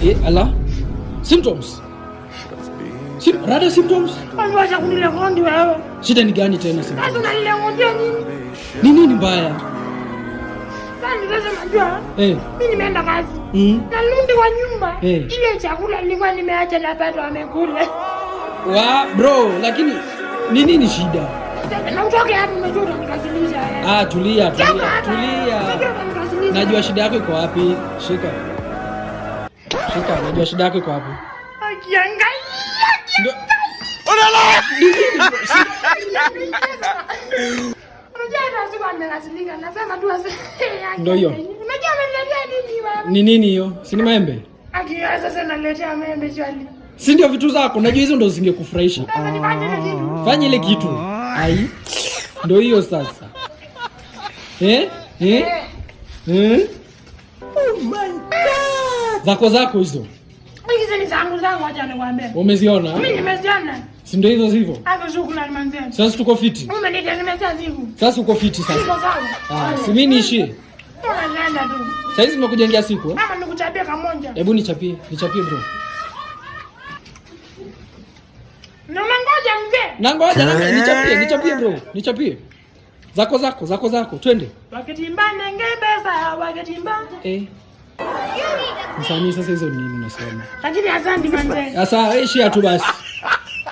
Ala. Symptoms. Rada symptoms? Wacha kunilegondi wewe. Shida ni gani tena sasa? Sasa unanilegondia nini? Nini mbaya? Sasa unajua? Mimi nimeenda kazi. Na nirudi kwa nyumba. Ile chakula nilikuwa nimeacha na bado amekula. Bro, lakini nini shida? Na utoke hapo umejua unikasilisha. Tulia. Najua shida yako iko wapi? Shika, najua shida yako iko wapi? Akiangalia. Unala! Ndio hiyo. Unajua ameniletea nini wewe? Ni nini hiyo? Si ni maembe? Akiwa sasa naletea maembe chali. Si ndio vitu zako? Najua hizo ndio zingekufurahisha. Sasa nifanye ile kitu. Fanya ile kitu. Ai. Ndio hiyo sasa. Oh my God. Zako hizo. Hizo ni zangu acha nikwambie. Umeziona? Mimi nimeziona. Si ndio hizo hivyo? Hapo shukrani manzeni. Sasa tuko fiti. Nimezia zivu. Sasa uko fiti sasa. Siko sawa. Si mimi niishie. Unaenda tu. Sasa hizi nimekujengea siku. Mama nikuchapia kamoja. Hebu nichapie bro. Unangoja mzee? Nangoja, nichapie bro. Nichapie. Zako. Twende. Wakitimba nengembeza, wakitimba. Msanii sasa hizo nini unasema? Lakini asante manze. Sasa ishia tu basi.